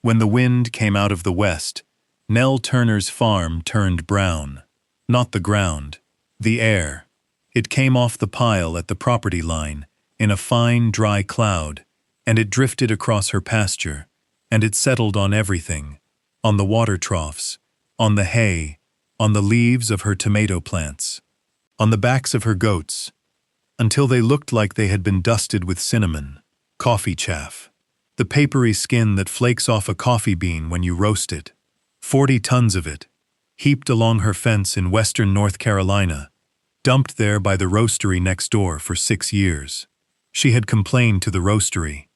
When the wind came out of the west, Nell Turner's farm turned brown. Not the ground, the air. It came off the pile at the property line, in a fine, dry cloud, and it drifted across her pasture, and it settled on everything, on the water troughs, on the hay, on the leaves of her tomato plants, on the backs of her goats, until they looked like they had been dusted with cinnamon, coffee chaff, the papery skin that flakes off a coffee bean when you roast it. 40 tons of it, heaped along her fence in western North Carolina, dumped there by the roastery next door for 6 years. She had complained to the roastery.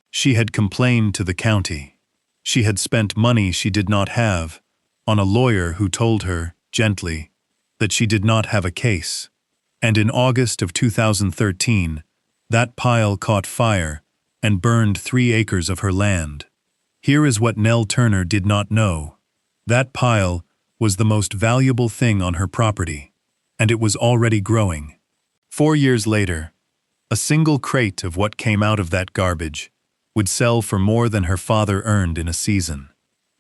She had complained to the county. She had spent money she did not have on a lawyer who told her, gently, that she did not have a case. And in August of 2013, that pile caught fire and burned 3 acres of her land. Here is what Nell Turner did not know. That pile was the most valuable thing on her property, and it was already growing. 4 years later, a single crate of what came out of that garbage would sell for more than her father earned in a season.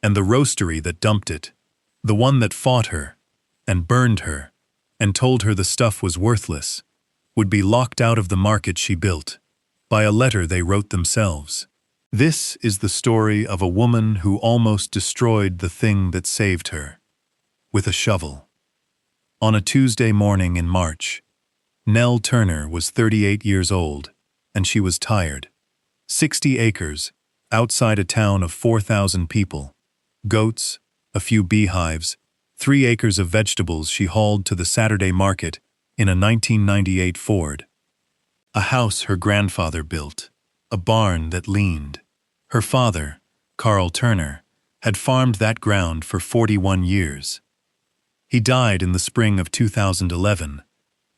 And the roastery that dumped it, the one that fought her, and burned her, and told her the stuff was worthless, would be locked out of the market she built, by a letter they wrote themselves. This is the story of a woman who almost destroyed the thing that saved her, with a shovel. On a Tuesday morning in March, Nell Turner was 38 years old, and she was tired. 60 acres, outside a town of 4,000 people. Goats, a few beehives, 3 acres of vegetables she hauled to the Saturday market in a 1998 Ford. A house her grandfather built, a barn that leaned. Her father, Carl Turner, had farmed that ground for 41 years. He died in the spring of 2011,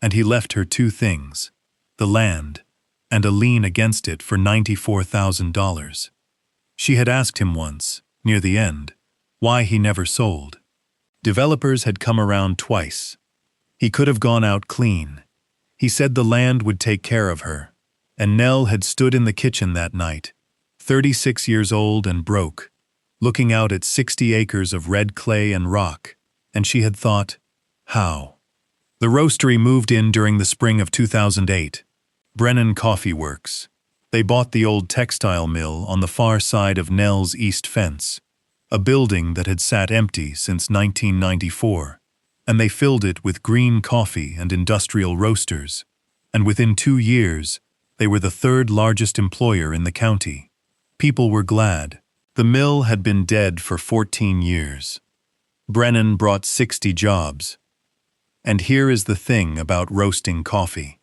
and he left her 2 things, the land and a lien against it for $94,000. She had asked him once, near the end, why he never sold. Developers had come around twice. He could have gone out clean. He said the land would take care of her, and Nell had stood in the kitchen that night, 36 years old and broke, looking out at 60 acres of red clay and rock, and she had thought, how? The roastery moved in during the spring of 2008. Brennan Coffee Works. They bought the old textile mill on the far side of Nell's east fence, a building that had sat empty since 1994, and they filled it with green coffee and industrial roasters, and within 2 years, they were the 3rd largest employer in the county. People were glad. The mill had been dead for 14 years. Brennan brought 60 jobs. And here is the thing about roasting coffee.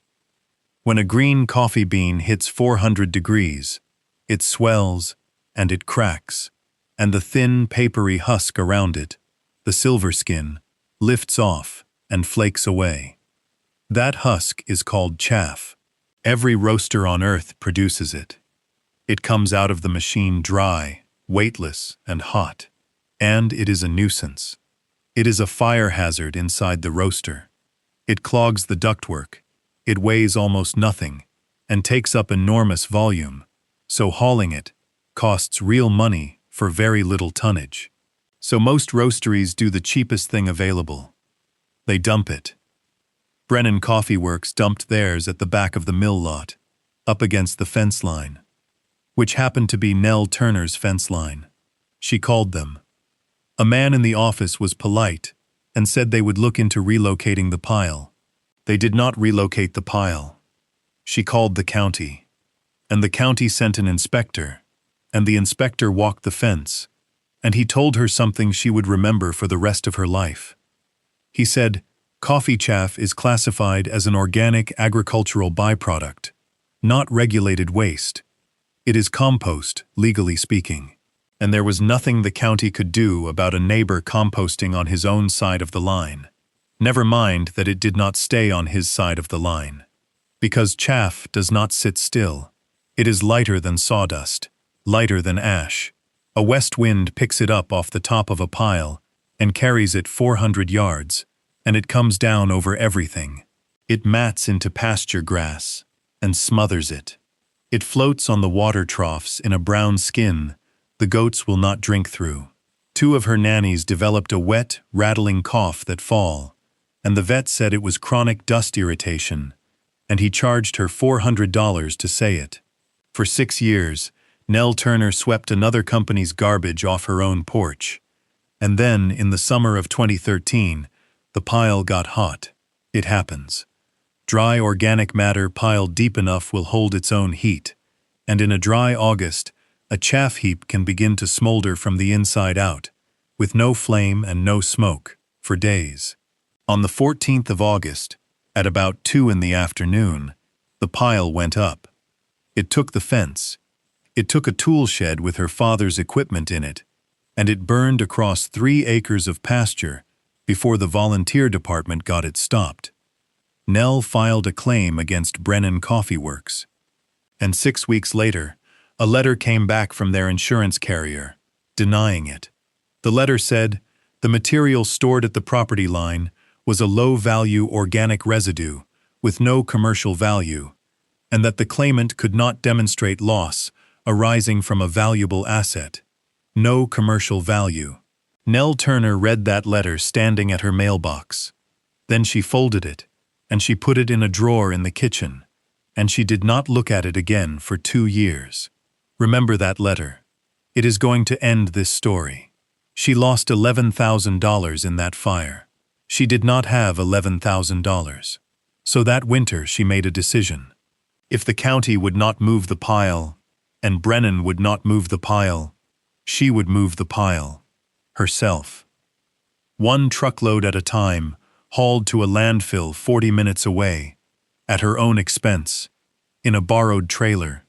When a green coffee bean hits 400 degrees, it swells and it cracks, and the thin, papery husk around it, the silver skin, lifts off and flakes away. That husk is called chaff. Every roaster on earth produces it. It comes out of the machine dry, weightless, and hot, and it is a nuisance. It is a fire hazard inside the roaster. It clogs the ductwork. It weighs almost nothing, and takes up enormous volume, so hauling it costs real money for very little tonnage. So most roasteries do the cheapest thing available. They dump it. Brennan Coffee Works dumped theirs at the back of the mill lot, up against the fence line, which happened to be Nell Turner's fence line. She called them. A man in the office was polite and said they would look into relocating the pile. They did not relocate the pile. She called the county, and the county sent an inspector, and the inspector walked the fence, and he told her something she would remember for the rest of her life. He said, coffee chaff is classified as an organic agricultural byproduct, not regulated waste. It is compost, legally speaking, and there was nothing the county could do about a neighbor composting on his own side of the line. Never mind that it did not stay on his side of the line. Because chaff does not sit still. It is lighter than sawdust, lighter than ash. A west wind picks it up off the top of a pile and carries it 400 yards, and it comes down over everything. It mats into pasture grass and smothers it. It floats on the water troughs in a brown skin the goats will not drink through. 2 of her nannies developed a wet, rattling cough that fall, and the vet said it was chronic dust irritation, and he charged her $400 to say it. For 6 years, Nell Turner swept another company's garbage off her own porch. And then, in the summer of 2013, the pile got hot. It happens. Dry organic matter piled deep enough will hold its own heat, and in a dry August, a chaff heap can begin to smolder from the inside out, with no flame and no smoke, for days. On the 14th of August, at about 2 in the afternoon, the pile went up. It took the fence. It took a tool shed with her father's equipment in it, and it burned across 3 acres of pasture before the volunteer department got it stopped. Nell filed a claim against Brennan Coffee Works. And 6 weeks later, a letter came back from their insurance carrier, denying it. The letter said the material stored at the property line was a low-value organic residue with no commercial value, and that the claimant could not demonstrate loss arising from a valuable asset. No commercial value. Nell Turner read that letter standing at her mailbox. Then she folded it, and she put it in a drawer in the kitchen, and she did not look at it again for 2 years. Remember that letter. It is going to end this story. She lost $11,000 in that fire. She did not have $11,000. So that winter she made a decision. If the county would not move the pile, and Brennan would not move the pile, she would move the pile. Herself. 1 truckload at a time, hauled to a landfill 40 minutes away, at her own expense, in a borrowed trailer.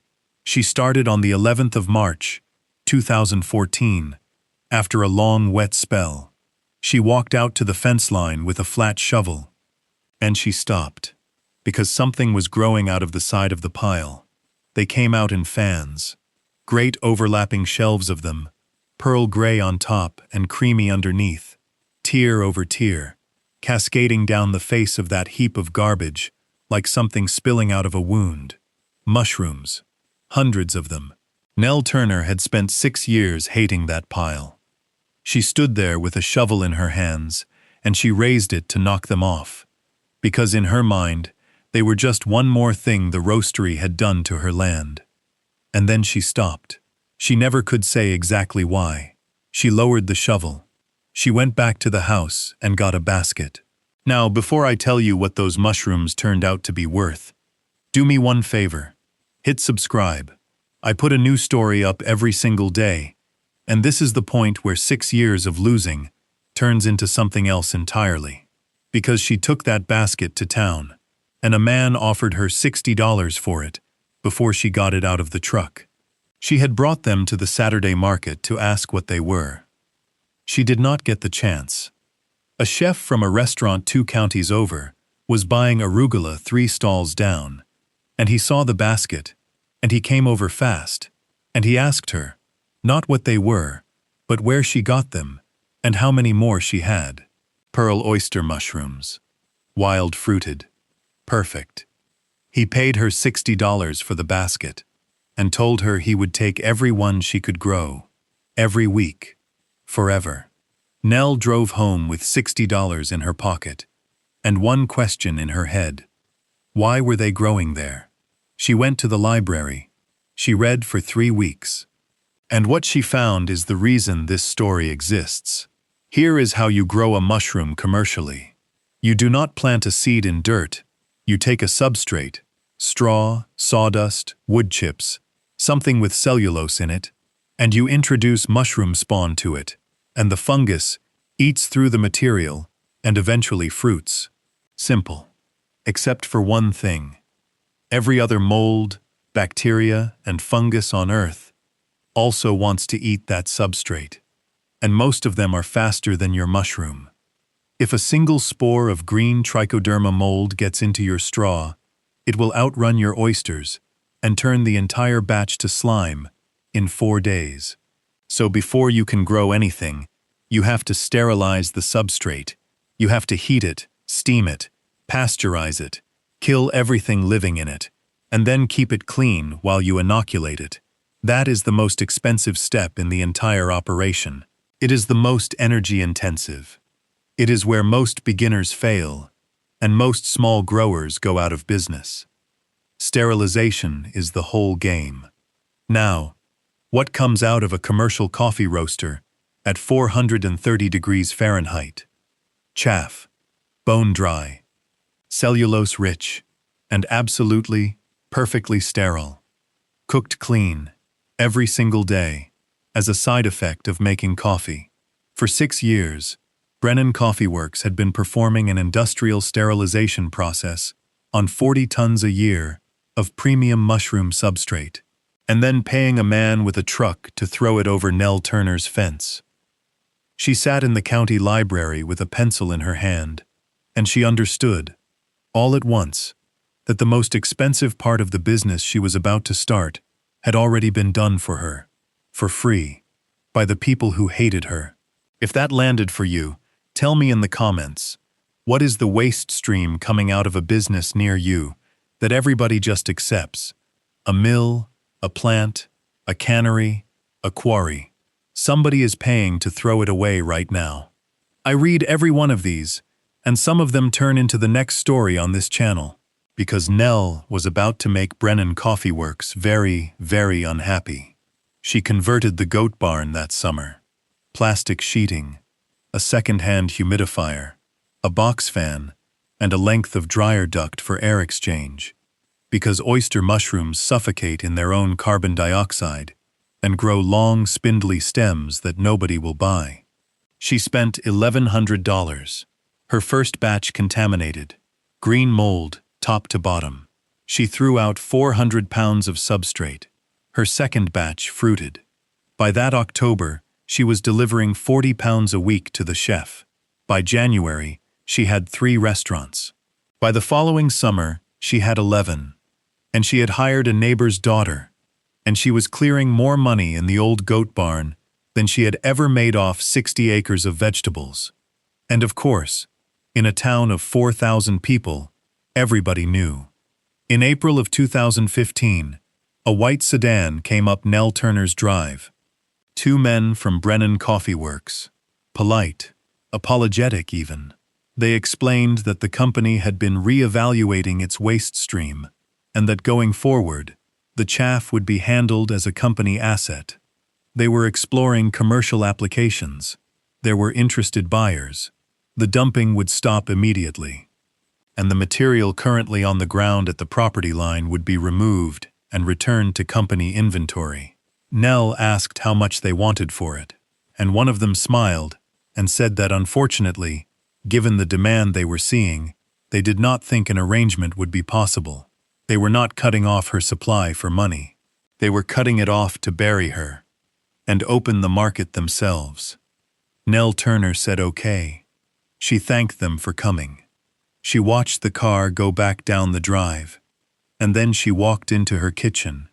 She started on the 11th of March, 2014, after a long wet spell. She walked out to the fence line with a flat shovel, and she stopped, because something was growing out of the side of the pile. They came out in fans, great overlapping shelves of them, pearl gray on top and creamy underneath, tier over tier, cascading down the face of that heap of garbage, like something spilling out of a wound. Mushrooms. Hundreds of them. Nell Turner had spent 6 years hating that pile. She stood there with a shovel in her hands, and she raised it to knock them off, because in her mind, they were just one more thing the roastery had done to her land. And then she stopped. She never could say exactly why. She lowered the shovel. She went back to the house and got a basket. Now, before I tell you what those mushrooms turned out to be worth, do me one favor. Hit subscribe. I put a new story up every single day, and this is the point where 6 years of losing turns into something else entirely. Because she took that basket to town, and a man offered her $60 for it before she got it out of the truck. She had brought them to the Saturday market to ask what they were. She did not get the chance. A chef from a restaurant 2 counties over was buying arugula 3 stalls down, and he saw the basket, and he came over fast, and he asked her, not what they were, but where she got them, and how many more she had. Pearl oyster mushrooms. Wild fruited. Perfect. He paid her $60 for the basket, and told her he would take every one she could grow, every week, forever. Nell drove home with $60 in her pocket, and one question in her head. Why were they growing there? She went to the library. She read for 3 weeks. And what she found is the reason this story exists. Here is how you grow a mushroom commercially. You do not plant a seed in dirt. You take a substrate, straw, sawdust, wood chips, something with cellulose in it, and you introduce mushroom spawn to it, and the fungus eats through the material and eventually fruits. Simple. Except for one thing. Every other mold, bacteria, and fungus on Earth also wants to eat that substrate, and most of them are faster than your mushroom. If a single spore of green trichoderma mold gets into your straw, it will outrun your oysters and turn the entire batch to slime in 4 days. So before you can grow anything, you have to sterilize the substrate. You have to heat it, steam it, pasteurize it, kill everything living in it, and then keep it clean while you inoculate it. That is the most expensive step in the entire operation. It is the most energy-intensive. It is where most beginners fail, and most small growers go out of business. Sterilization is the whole game. Now, what comes out of a commercial coffee roaster at 430 degrees Fahrenheit? Chaff, bone-dry, cellulose-rich, and absolutely, perfectly sterile. Cooked clean, every single day, as a side effect of making coffee. For 6 years, Brennan Coffee Works had been performing an industrial sterilization process on 40 tons a year of premium mushroom substrate, and then paying a man with a truck to throw it over Nell Turner's fence. She sat in the county library with a pencil in her hand, and she understood, all at once, that the most expensive part of the business she was about to start had already been done for her, for free, by the people who hated her. If that landed for you, tell me in the comments, what is the waste stream coming out of a business near you that everybody just accepts? A mill, a plant, a cannery, a quarry. Somebody is paying to throw it away right now. I read every one of these, and some of them turn into the next story on this channel, because Nell was about to make Brennan Coffee Works very, very unhappy. She converted the goat barn that summer. Plastic sheeting, a second-hand humidifier, a box fan, and a length of dryer duct for air exchange, because oyster mushrooms suffocate in their own carbon dioxide and grow long, spindly stems that nobody will buy. She spent $1,100. Her first batch contaminated, green mold, top to bottom. She threw out 400 pounds of substrate. Her second batch fruited. By that October, she was delivering 40 pounds a week to the chef. By January, she had 3 restaurants. By the following summer, she had 11. And she had hired a neighbor's daughter. And she was clearing more money in the old goat barn than she had ever made off 60 acres of vegetables. And of course, in a town of 4,000 people, everybody knew. In April of 2015, a white sedan came up Nell Turner's drive. 2 men from Brennan Coffee Works. Polite, apologetic even. They explained that the company had been re-evaluating its waste stream, and that going forward, the chaff would be handled as a company asset. They were exploring commercial applications. There were interested buyers. The dumping would stop immediately, and the material currently on the ground at the property line would be removed and returned to company inventory. Nell asked how much they wanted for it, and one of them smiled and said that unfortunately, given the demand they were seeing, they did not think an arrangement would be possible. They were not cutting off her supply for money. They were cutting it off to bury her and open the market themselves. Nell Turner said okay. She thanked them for coming. She watched the car go back down the drive, and then she walked into her kitchen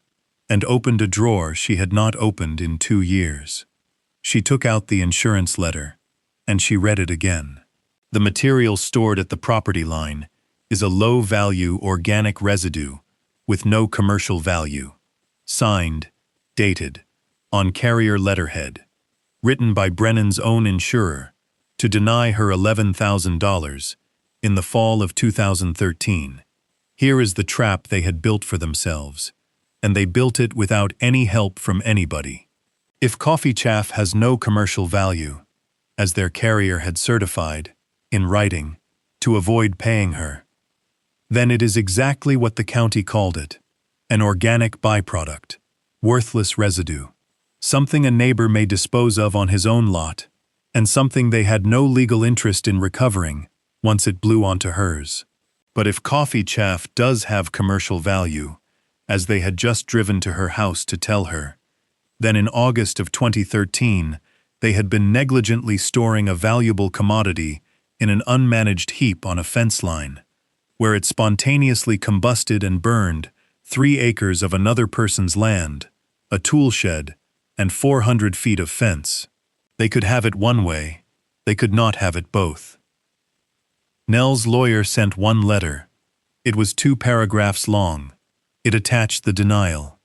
and opened a drawer she had not opened in 2 years. She took out the insurance letter, and she read it again. The material stored at the property line is a low-value organic residue with no commercial value. Signed, dated, on carrier letterhead, written by Brennan's own insurer to deny her $11,000 in the fall of 2013. Here is the trap they had built for themselves, and they built it without any help from anybody. If coffee chaff has no commercial value, as their carrier had certified, in writing, to avoid paying her, then it is exactly what the county called it, an organic byproduct, worthless residue, something a neighbor may dispose of on his own lot, and something they had no legal interest in recovering once it blew onto hers. But if coffee chaff does have commercial value, as they had just driven to her house to tell her, then in August of 2013, they had been negligently storing a valuable commodity in an unmanaged heap on a fence line, where it spontaneously combusted and burned 3 acres of another person's land, a tool shed, and 400 feet of fence. They could have it one way, they could not have it both. Nell's lawyer sent one letter. It was 2 paragraphs long. It attached the denial.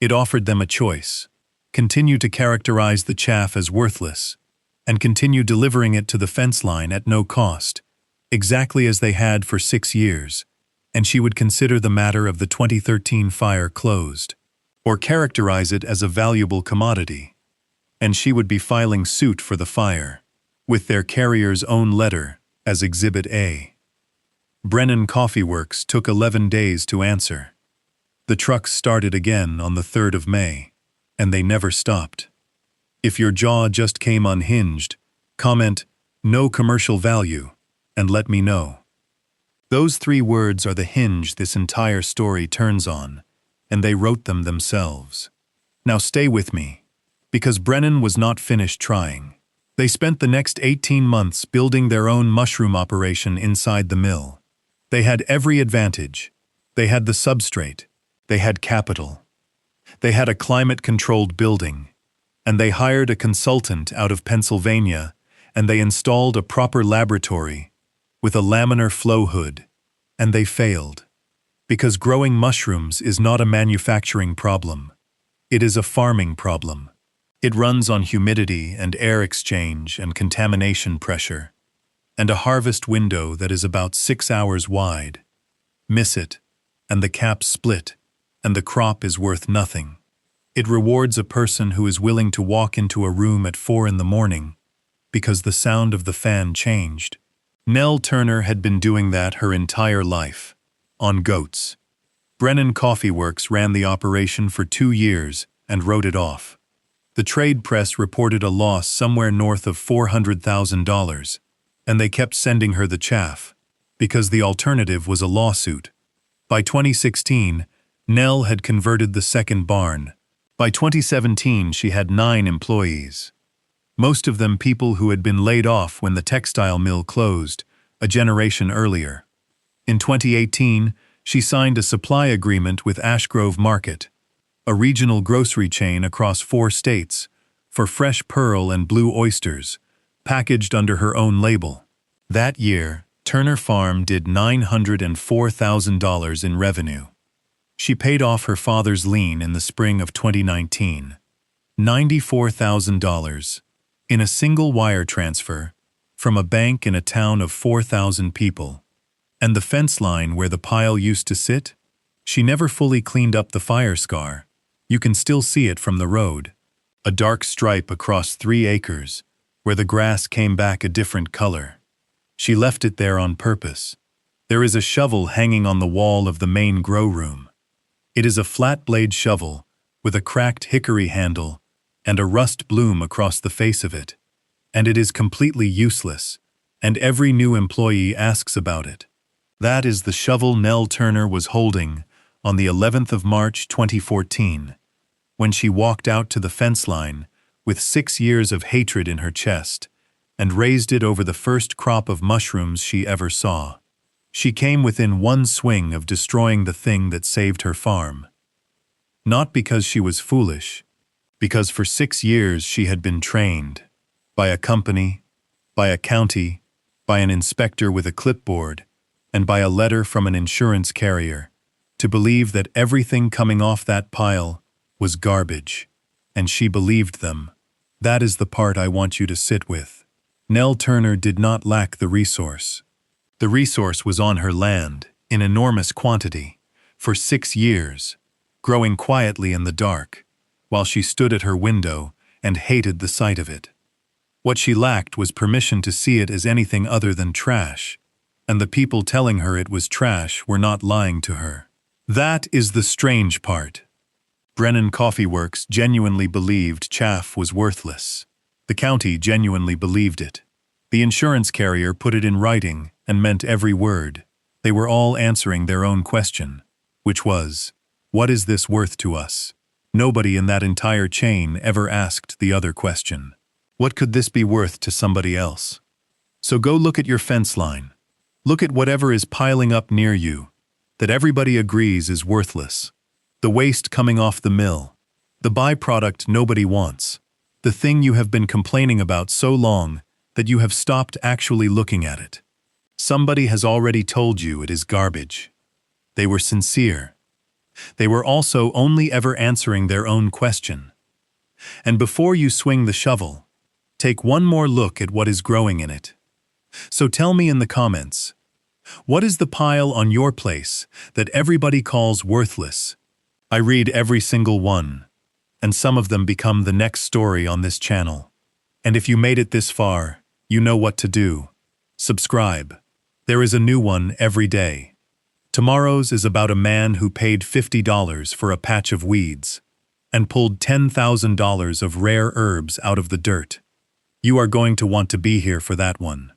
It offered them a choice: continue to characterize the chaff as worthless, and continue delivering it to the fence line at no cost, exactly as they had for 6 years, and she would consider the matter of the 2013 fire closed, or characterize it as a valuable commodity, and she would be filing suit for the fire, with their carrier's own letter as Exhibit A. Brennan Coffee Works took 11 days to answer. The trucks started again on the 3rd of May, and they never stopped. If your jaw just came unhinged, comment, "No commercial value," and let me know. Those 3 words are the hinge this entire story turns on, and they wrote them themselves. Now stay with me, because Brennan was not finished trying. They spent the next 18 months building their own mushroom operation inside the mill. They had every advantage. They had the substrate. They had capital. They had a climate-controlled building. And they hired a consultant out of Pennsylvania, and they installed a proper laboratory with a laminar flow hood. And they failed. Because growing mushrooms is not a manufacturing problem. It is a farming problem. It runs on humidity and air exchange and contamination pressure, and a harvest window that is about 6 hours wide. Miss it, and the caps split, and the crop is worth nothing. It rewards a person who is willing to walk into a room at 4 in the morning because the sound of the fan changed. Nell Turner had been doing that her entire life, on goats. Brennan Coffee Works ran the operation for 2 years and wrote it off. The trade press reported a loss somewhere north of $400,000, and they kept sending her the chaff, because the alternative was a lawsuit. By 2016, Nell had converted the second barn. By 2017, she had 9 employees. Most of them people who had been laid off when the textile mill closed, a generation earlier. In 2018, she signed a supply agreement with Ashgrove Market, a regional grocery chain across 4 states, for fresh pearl and blue oysters, packaged under her own label. That year, Turner Farm did $904,000 in revenue. She paid off her father's lien in the spring of 2019. $94,000 in a single wire transfer from a bank in a town of 4,000 people. And the fence line where the pile used to sit? She never fully cleaned up the fire scar. You can still see it from the road. A dark stripe across 3 acres, where the grass came back a different color. She left it there on purpose. There is a shovel hanging on the wall of the main grow room. It is a flat-blade shovel with a cracked hickory handle and a rust bloom across the face of it. And it is completely useless, and every new employee asks about it. That is the shovel Nell Turner was holding on the 11th of March 2014, when she walked out to the fence line with 6 years of hatred in her chest and raised it over the first crop of mushrooms she ever saw. She came within one swing of destroying the thing that saved her farm. Not because she was foolish, because for 6 years she had been trained by a company, by a county, by an inspector with a clipboard, and by a letter from an insurance carrier, to believe that everything coming off that pile was garbage, and she believed them. That is the part I want you to sit with. Nell Turner did not lack the resource. The resource was on her land, in enormous quantity, for 6 years, growing quietly in the dark, while she stood at her window and hated the sight of it. What she lacked was permission to see it as anything other than trash, and the people telling her it was trash were not lying to her. That is the strange part. Brennan Coffee Works genuinely believed chaff was worthless. The county genuinely believed it. The insurance carrier put it in writing and meant every word. They were all answering their own question, which was, what is this worth to us? Nobody in that entire chain ever asked the other question. What could this be worth to somebody else? So go look at your fence line. Look at whatever is piling up near you, that everybody agrees is worthless. The waste coming off the mill. The byproduct nobody wants. The thing you have been complaining about so long that you have stopped actually looking at it. Somebody has already told you it is garbage. They were sincere. They were also only ever answering their own question. And before you swing the shovel, take one more look at what is growing in it. So tell me in the comments, what is the pile on your place that everybody calls worthless? I read every single one, and some of them become the next story on this channel. And if you made it this far, you know what to do. Subscribe. There is a new one every day. Tomorrow's is about a man who paid $50 for a patch of weeds and pulled $10,000 of rare herbs out of the dirt. You are going to want to be here for that one.